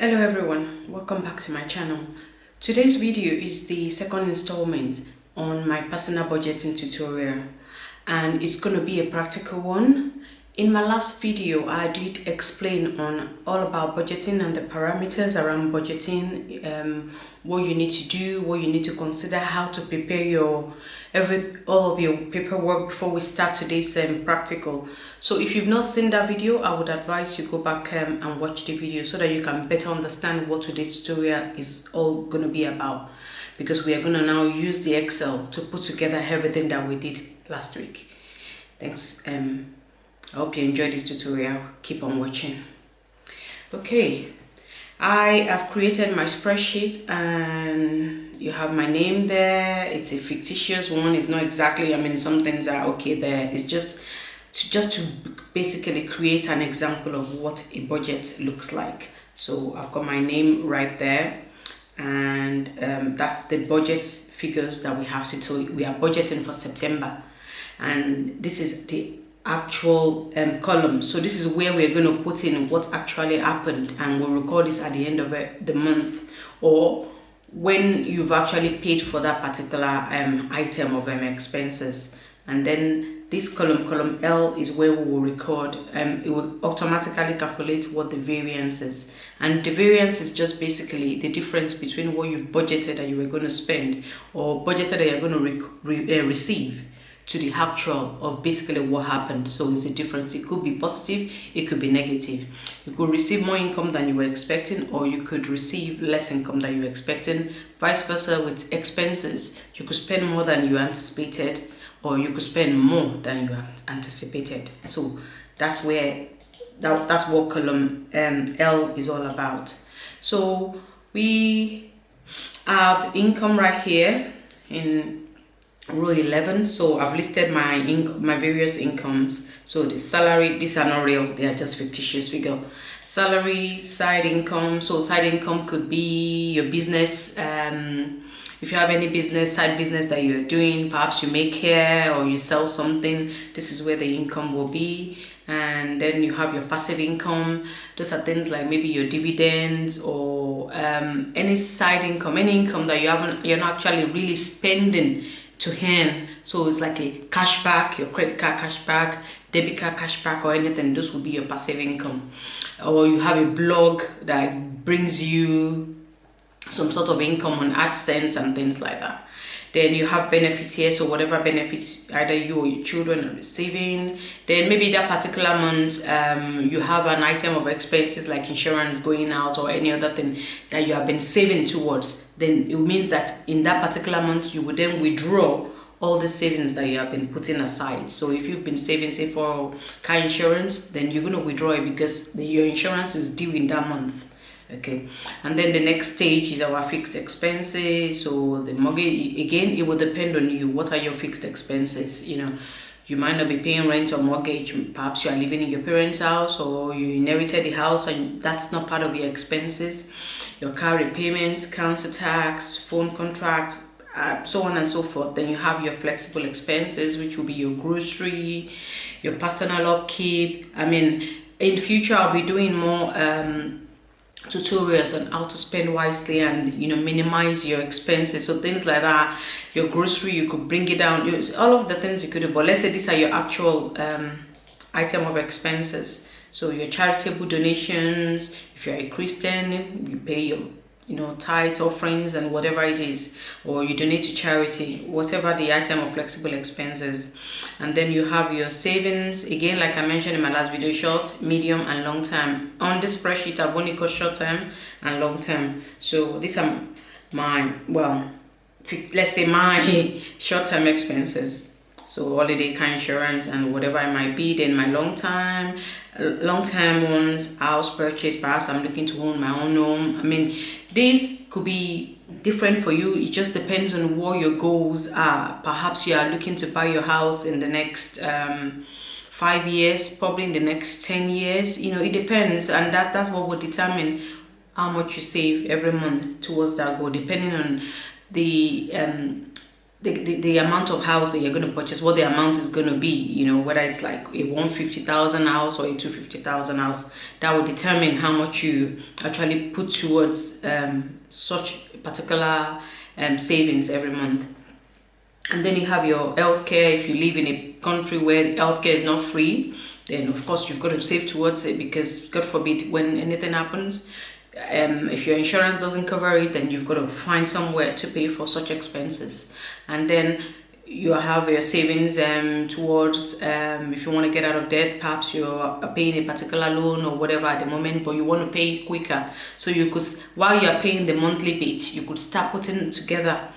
Hello everyone, welcome back to my channel. Today's video is the second installment on my personal budgeting tutorial, and it's going to be a practical one. In my last video I did explain on all about budgeting and the parameters around budgeting, what you need to do, what you need to consider, how to prepare all of your paperwork before we start today's practical. So if you've not seen that video, I would advise you go back and watch the video so that you can better understand what today's tutorial is all going to be about, because we are going to now use the Excel to put together everything that we did last week. Thanks. I hope you enjoyed this tutorial. Keep on watching. Okay, I have created my spreadsheet and you have my name there. It's a fictitious one. It's not exactly, some things are okay there. It's just to basically create an example of what a budget looks like. So I've got my name right there, and that's the budget figures that we have to tell you. We are budgeting for September, and this is the actual column. So this is where we're going to put in what actually happened, and we'll record this at the end of the month, or when you've actually paid for that particular item of expenses. And then this column L is where we will record, it will automatically calculate what the variance is, and the variance is just basically the difference between what you budgeted that you were going to spend, or budgeted that you're going to receive, to the actual of basically what happened. So it's a difference. It could be positive, it could be negative. You could receive more income than you were expecting, or you could receive less income than you were expecting. Vice versa with expenses. You could spend more than you anticipated, or you could spend more than you anticipated. So that's where that's what column L is all about. So we have the income right here in row 11. So I've listed my various incomes. So the salary, these are not real, they are just fictitious figure. Salary, side income. So side income could be your business. If you have any business, side business that you're doing, perhaps you make hair or you sell something, this is where the income will be. And then you have your passive income. Those are things like maybe your dividends, or any side income, any income that you're not actually really spending to earn. So it's like a cashback, your credit card cashback, debit card cashback, or anything. Those will be your passive income. Or you have a blog that brings you some sort of income on AdSense and things like that. Then you have benefits here, so whatever benefits either you or your children are receiving. Then maybe that particular month you have an item of expenses like insurance going out, or any other thing that you have been saving towards. Then it means that in that particular month you would then withdraw all the savings that you have been putting aside. So if you've been saving, say, for car insurance, then you're going to withdraw it because your insurance is due in that month. Okay, and then the next stage is our fixed expenses. So the mortgage, again, it will depend on you. What are your fixed expenses? You might not be paying rent or mortgage. Perhaps you are living in your parents' house, or you inherited the house and that's not part of your expenses. Your car repayments, council tax, phone contract, so on and so forth. Then you have your flexible expenses, which will be your grocery, your personal upkeep. In future I'll be doing more tutorials on how to spend wisely and minimize your expenses. So things like that, your grocery, you could bring it down. All of the things you could do. But let's say these are your actual item of expenses. So your charitable donations, if you're a Christian, you pay your tithe, offerings, and whatever it is, or you donate to charity, whatever the item of flexible expenses. And then you have your savings, again, like I mentioned in my last video, short, medium, and long term. On this spreadsheet I've only got short term and long term. So these are my, let's say my short term expenses, so holiday, car insurance, and whatever it might be. Then my long term ones, house purchase, perhaps I'm looking to own my own home. This could be different for you. It just depends on what your goals are. Perhaps you are looking to buy your house in the next 5 years, probably in the next 10 years. It depends, and that's what will determine how much you save every month towards that goal, depending on the the amount of house that you're going to purchase, what the amount is going to be, you know, whether it's like a 150,000 house or a 250,000 house, that will determine how much you actually put towards such particular savings every month. And then you have your healthcare. If you live in a country where healthcare is not free, then of course you've got to save towards it, because God forbid when anything happens, if your insurance doesn't cover it, then you've got to find somewhere to pay for such expenses. And then you have your savings towards if you want to get out of debt, perhaps you're paying a particular loan or whatever at the moment, but you want to pay it quicker, so you could, while you're paying the monthly bit, you could start putting together,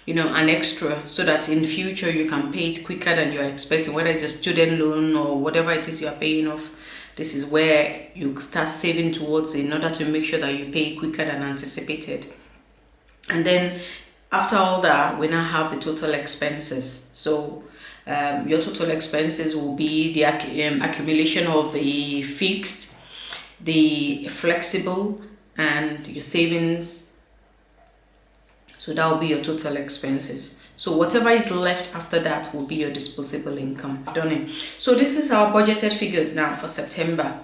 you know, an extra, so that in the future you can pay it quicker than you're expecting, whether it's a student loan or whatever it is you're paying off. This is where you start saving towards it in order to make sure that you pay quicker than anticipated. And then after all that, we now have the total expenses. So your total expenses will be the accumulation of the fixed, the flexible, and your savings. So that will be your total expenses. So whatever is left after that will be your disposable income. Done it. So this is our budgeted figures now for September.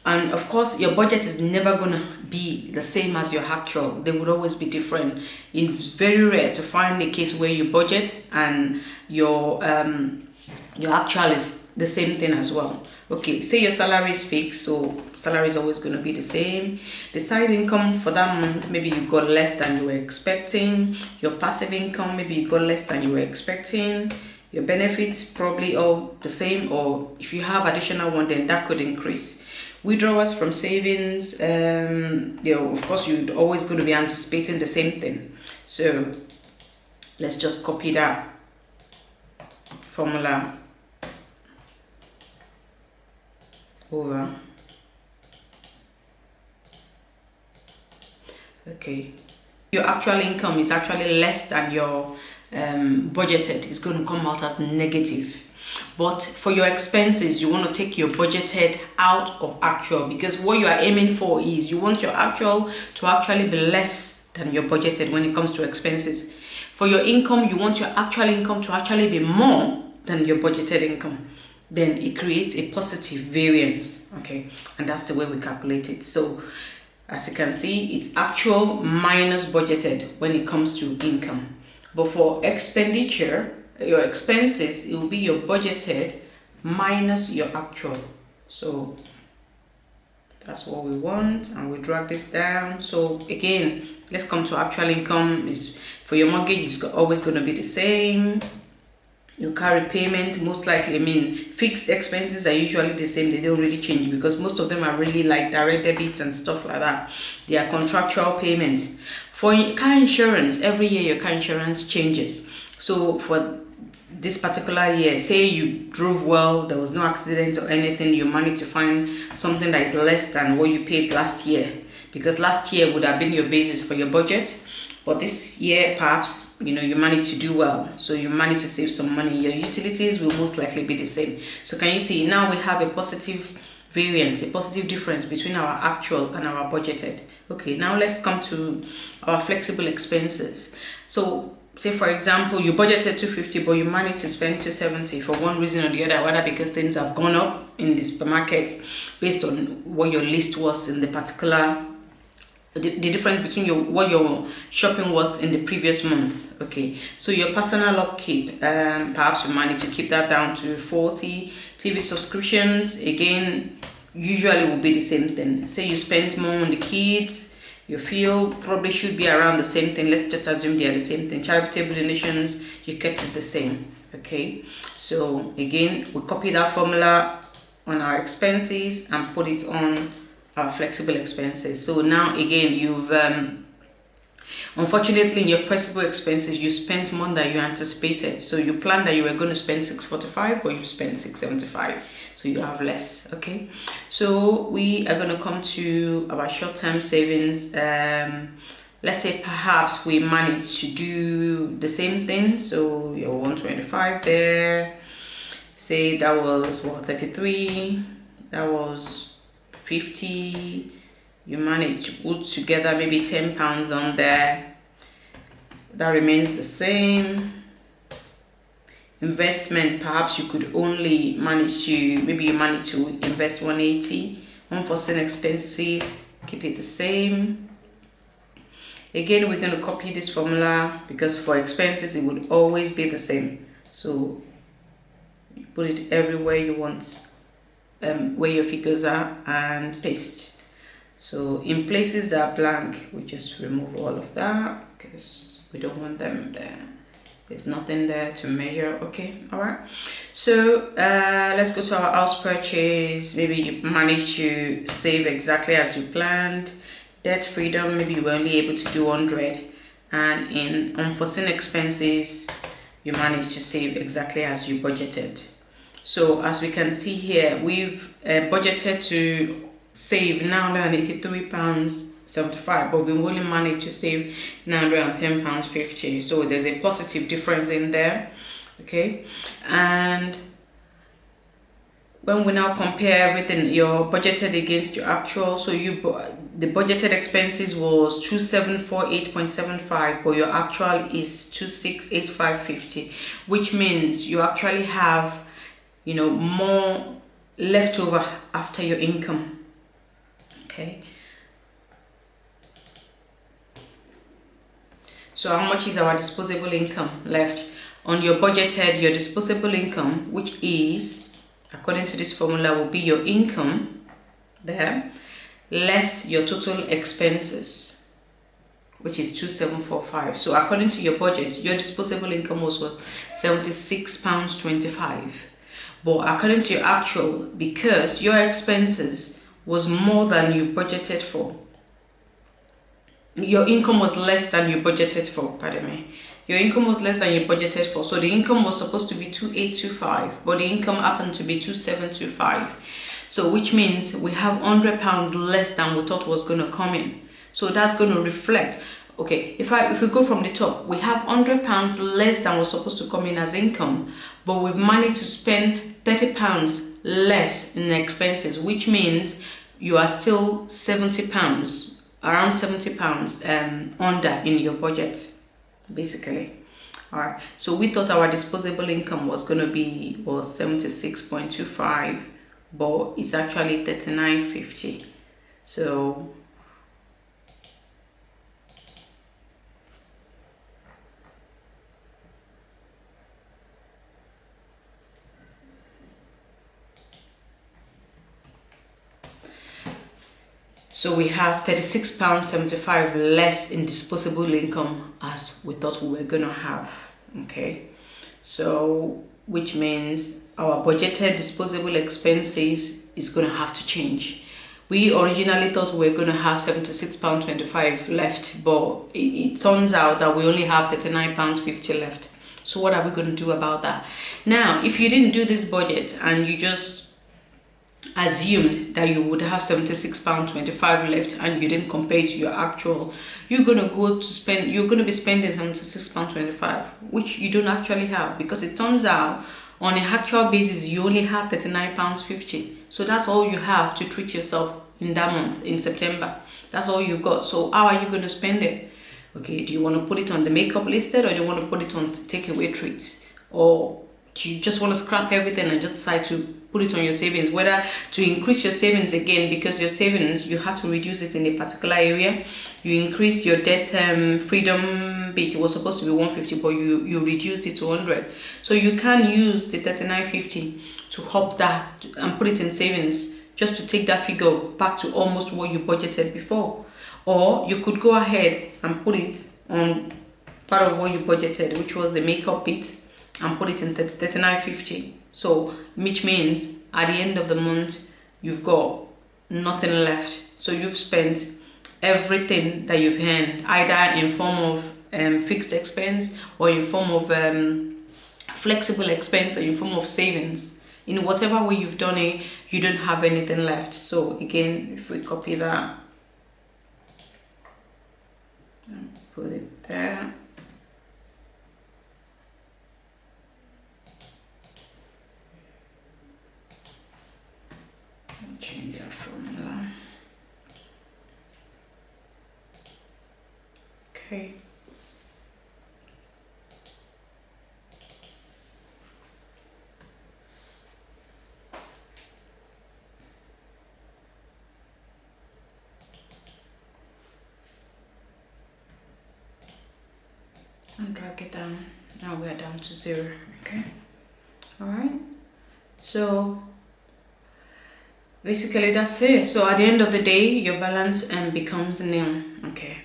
And of course, your budget is never going to be the same as your actual. They would always be different. It's very rare to find a case where you budget and your actual is the same thing as well. Okay, say your salary is fixed, so salary is always going to be the same. The side income for that month, maybe you got less than you were expecting. Your passive income, maybe you got less than you were expecting. Your benefits probably all the same, or if you have additional one, then that could increase. Withdrawals from savings, you know, of course you're always going to be anticipating the same thing. So let's just copy that formula over. Okay, your actual income is actually less than your budgeted. It's going to come out as negative. But for your expenses, you want to take your budgeted out of actual, because what you are aiming for is you want your actual to actually be less than your budgeted when it comes to expenses. For your income, you want your actual income to actually be more than your budgeted income. Then it creates a positive variance. Okay, and that's the way we calculate it. So as you can see, it's actual minus budgeted when it comes to income. But for expenditure, your expenses, it will be your budgeted minus your actual. So that's what we want, and we drag this down. So again, let's come to actual income. Is for your mortgage, it's always going to be the same. Your car repayment, most likely, I mean, fixed expenses are usually the same. They don't really change, because most of them are really like direct debits and stuff like that. They are contractual payments. For car insurance, every year your car insurance changes. So for this particular year, say you drove well, there was no accident or anything, you managed to find something that is less than what you paid last year, because last year would have been your basis for your budget. But this year, perhaps, you know, you managed to do well, so you managed to save some money. Your utilities will most likely be the same. So can you see, now we have a positive variance, a positive difference between our actual and our budgeted. Okay, now let's come to our flexible expenses. So say for example, you budgeted 250, but you managed to spend 270 for one reason or the other, whether because things have gone up in the supermarket based on what your list was in the particular, the difference between what your shopping was in the previous month. Okay, so your personal upkeep, perhaps you manage to keep that down to 40. TV subscriptions, again, usually will be the same thing. Say you spent more on the kids, you feel probably should be around the same thing. Let's just assume they are the same thing. Charitable donations, you kept it the same. Okay, so again, we copy that formula on our expenses and put it on our flexible expenses. So now again, you've unfortunately in your flexible expenses you spent more than you anticipated. So you planned that you were going to spend 645, but you spent 675, so you have less. Okay, so we are going to come to our short-term savings. Let's say perhaps we managed to do the same thing. So your 125 there, say that was what, 33, that was 50, you manage to put together maybe £10 on there, that remains the same. investment, perhaps you could only manage to, maybe you manage to invest 180. Unforeseen expenses, keep it the same. Again, we're going to copy this formula because for expenses it would always be the same. So you put it everywhere you want, where your figures are, and paste. So in places that are blank, we just remove all of that because we don't want them there. There's nothing there to measure. Okay, all right. So let's go to our house purchase. Maybe you managed to save exactly as you planned. Debt freedom, maybe you were only able to do 100, and in unforeseen expenses you managed to save exactly as you budgeted. So as we can see here, we've budgeted to save £983.75, but we only managed to save £910.50. So there's a positive difference in there. Okay, and when we now compare everything, your budgeted against your actual, so the budgeted expenses was 2748.75, but your actual is 2685.50, which means you actually have, you know, more left over after your income. Okay, so how much is our disposable income left on your budgeted? Your disposable income, which is, according to this formula, will be your income there less your total expenses, which is 2745. So according to your budget, your disposable income was £76.25, but according to your actual, because your expenses was more than you budgeted for, your income was less than you budgeted for, pardon me, your income was less than you budgeted for. So the income was supposed to be 2825, but the income happened to be 2725. So which means we have £100 less than we thought was going to come in. So that's going to reflect, okay, if we go from the top, we have £100 less than was supposed to come in as income, but we've managed to spend £30 less in expenses, which means you are still £70, around £70 under in your budget, basically. All right, so we thought our disposable income was going to be 76.25, but it's actually 39.50. So we have £36.75 less in disposable income as we thought we were gonna have. Okay, so which means our budgeted disposable expenses is gonna have to change. We originally thought we were gonna have £76.25 left, but it turns out that we only have £39.50 left. So what are we going to do about that? Now, if you didn't do this budget and you just assumed that you would have £76.25 left and you didn't compare it to your actual, you're going to be spending £76.25, which you don't actually have, because it turns out on an actual basis you only have £39.50. So that's all you have to treat yourself in that month, in September. That's all you got. So how are you going to spend it? Okay, do you want to put it on the makeup listed, or do you want to put it on takeaway treats, or do you just want to scrap everything and just decide to put it on your savings, whether to increase your savings again, because your savings, you had to reduce it in a particular area. You increase your debt freedom bit. It was supposed to be 150, but you reduced it to 100. So you can use the 39.50 to hop that and put it in savings, just to take that figure back to almost what you budgeted before. Or you could go ahead and put it on part of what you budgeted, which was the makeup bit, and put it in 39.50. So which means at the end of the month you've got nothing left. So you've spent everything that you've earned, either in form of fixed expense, or in form of flexible expense, or in form of savings. In whatever way you've done it, you don't have anything left. So again, if we copy that and put it there, change that formula. Okay. and drag it down. Now we are down to 0. Okay, all right, so basically that's it. So at the end of the day, your balance becomes nil. Okay,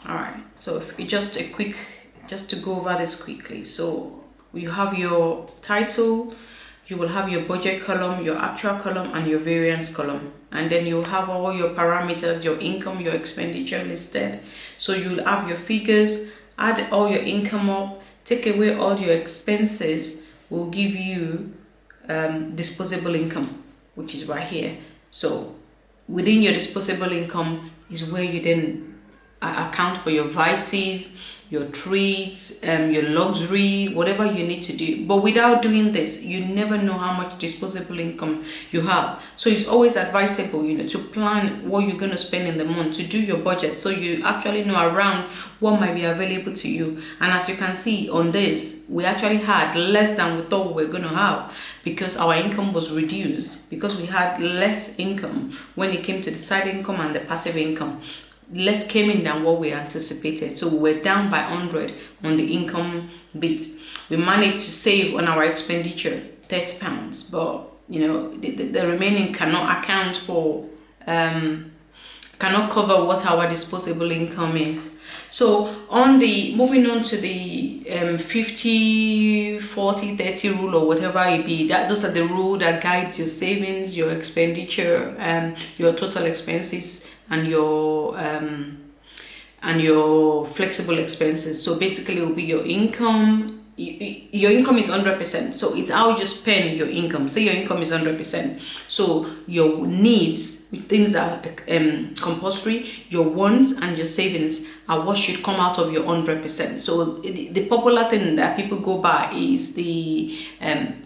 all right, so if you just to go over this quickly. So you have your title, you will have your budget column, your actual column, and your variance column, and then you have all your parameters, your income, your expenditure listed. So you'll have your figures, add all your income up, take away all your expenses, will give you disposable income, which is right here. So within your disposable income is where you then account for your vices, your treats, your luxury, whatever you need to do. But without doing this, you never know how much disposable income you have. So it's always advisable, to plan what you're going to spend in the month, to do your budget, so you actually know around what might be available to you. And as you can see on this, we actually had less than we thought we were going to have, because our income was reduced, because we had less income when it came to the side income and the passive income. Less came in than what we anticipated, so we were down by 100 on the income bit. We managed to save on our expenditure £30, but the remaining cannot account for cannot cover what our disposable income is. So moving on to the 50 40 30 rule, or whatever it be, those are the rule that guides your savings, your expenditure, your total expenses, and your flexible expenses. So basically it will be your income. Your income is 100%, so it's how you spend your income. Say your income is 100%, so your needs, things are compulsory, your wants and your savings are what should come out of your 100%. So the popular thing that people go by is the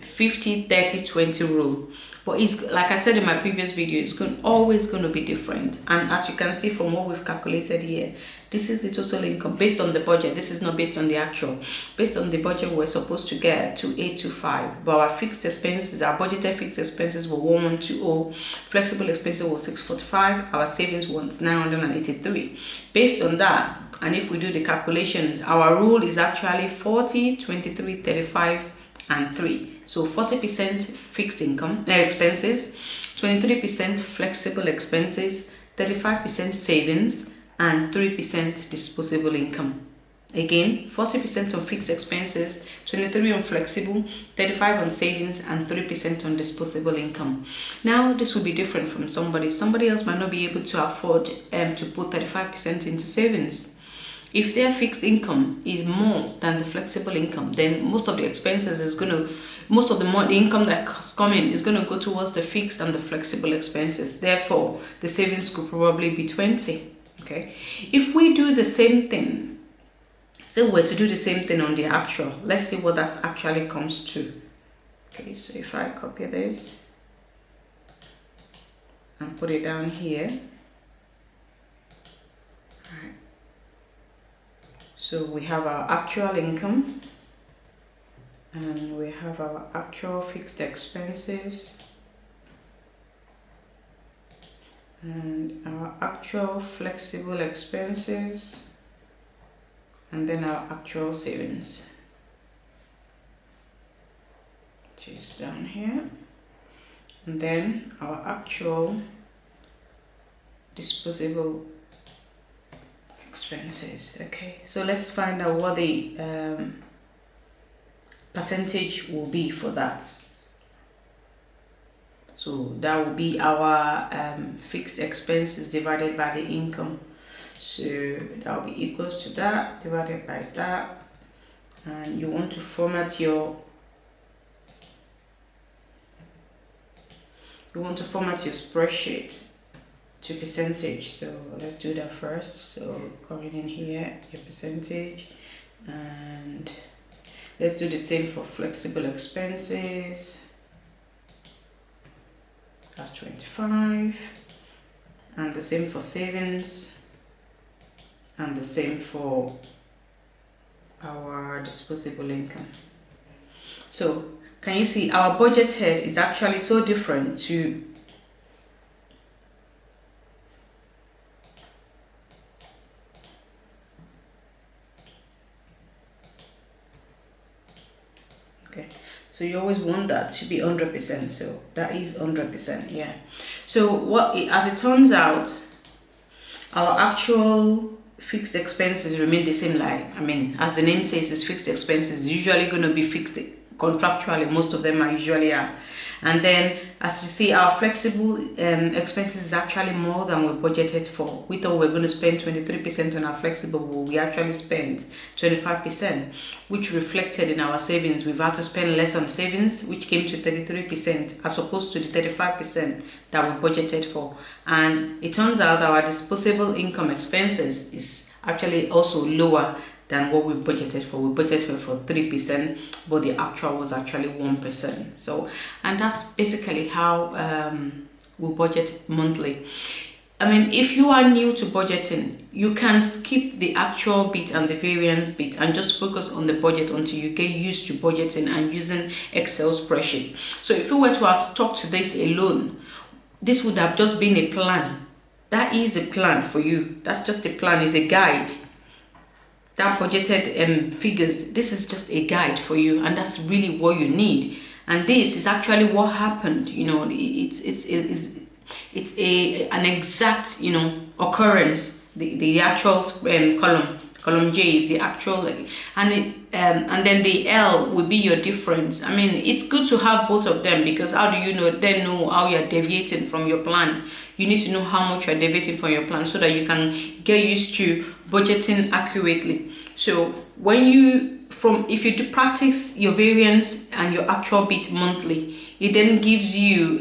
50 30 20 rule. But it's, like I said in my previous video, it's always going to be different. And as you can see from what we've calculated here, this is the total income based on the budget. This is not based on the actual. Based on the budget, we're supposed to get 2825. But our fixed expenses, our budgeted fixed expenses were 1120. Flexible expenses was 645. Our savings was 983. Based on that, and if we do the calculations, our rule is actually 40, 23, 35, and 3. So 40% fixed income expenses, 23% flexible expenses, 35% savings, and 3% disposable income. Again, 40% on fixed expenses, 23% on flexible, 35% on savings, and 3% on disposable income. Now, this will be different from somebody. Somebody else might not be able to afford to put 35% into savings. If their fixed income is more than the flexible income, then most of the expenses is most of the income that's coming is going to go towards the fixed and the flexible expenses. Therefore, the savings could probably be 20. Okay. If we do the same thing, say we're to do the same thing on the actual, let's see what that actually comes to. Okay, so if I copy this and put it down here. All right. So we have our actual income, and we have our actual fixed expenses, and our actual flexible expenses, and then our actual savings, which is down here, and then our actual disposable expenses. Okay, so let's find out what the percentage will be for that. So that will be our fixed expenses divided by the income. So that will be equals to that divided by that, and you want to format your spreadsheet to percentage. So let's do that first. So coming in here, your percentage, and let's do the same for flexible expenses. That's 25, and the same for savings, and the same for our disposable income. So can you see our budget head is actually so different to Okay, so you always want that to be 100%, so that is 100%. Yeah, so as it turns out, our actual fixed expenses remain the same. Like, I mean, as the name says, it's fixed expenses, usually going to be fixed contractually. Most of them are usually are. And then as you see, our flexible expenses is actually more than we budgeted for. We thought we were going to spend 23% on our flexible, but we actually spent 25%, which reflected in our savings. We've had to spend less on savings, which came to 33% as opposed to the 35% that we budgeted for. And it turns out our disposable income expenses is actually also lower than what we budgeted for. We budgeted for 3%, but the actual was actually 1%. So, and that's basically how we budget monthly. I mean, if you are new to budgeting, you can skip the actual bit and the variance bit and just focus on the budget until you get used to budgeting and using Excel spreadsheet. So if you were to have stuck to this alone, this would have just been a plan. That is a plan for you. That's just a plan, is a guide. That budgeted figures, this is just a guide for you, and that's really what you need. And this is actually what happened. You know, it's an exact, you know, occurrence. The actual column J is the actual, and then the L will be your difference. I mean, it's good to have both of them, because how do you know how you're deviating from your plan? You need to know how much you're deviating from your plan so that you can get used to budgeting accurately. So when if you do practice your variance and your actual bit monthly, it then gives you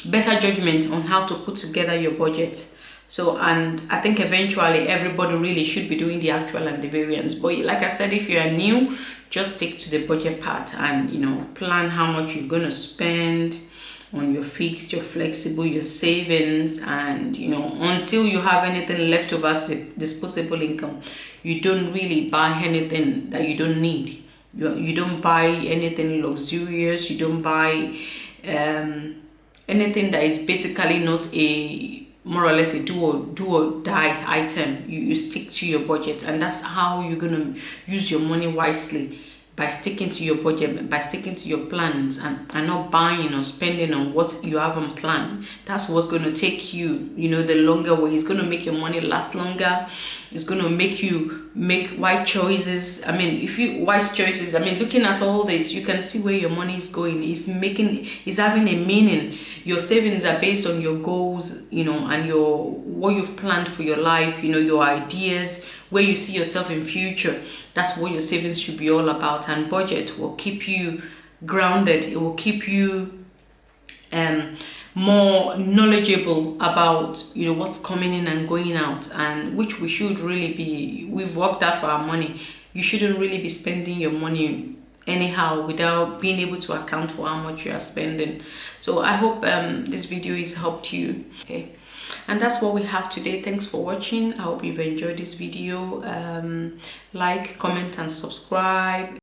better judgment on how to put together your budget. So, and I think eventually everybody really should be doing the actual and the variance. But like I said, if you are new, just stick to the budget part and, you know, plan how much you're going to spend on your fixed, your flexible, your savings, and, you know, until you have anything left over as the disposable income, you don't really buy anything that you don't need. You don't buy anything luxurious. You don't buy anything that is basically not a more or less a do or die item. You stick to your budget, and that's how you're gonna use your money wisely, by sticking to your budget, by sticking to your plans, and not buying or spending on what you haven't planned. That's what's going to take you, you know, the longer way. It's going to make your money last longer. It's going to make you make wise choices. I mean, looking at all this, you can see where your money is going. It's having a meaning. Your savings are based on your goals, you know, and what you've planned for your life, you know, your ideas, where you see yourself in future. That's what your savings should be all about. And budget will keep you grounded. It will keep you more knowledgeable about, you know, what's coming in and going out, and which we should really be. We've worked out for our money. You shouldn't really be spending your money anyhow without being able to account for how much you are spending. So I hope this video has helped you. Okay, and that's what we have today. Thanks for watching. I hope you've enjoyed this video. Like, comment and subscribe.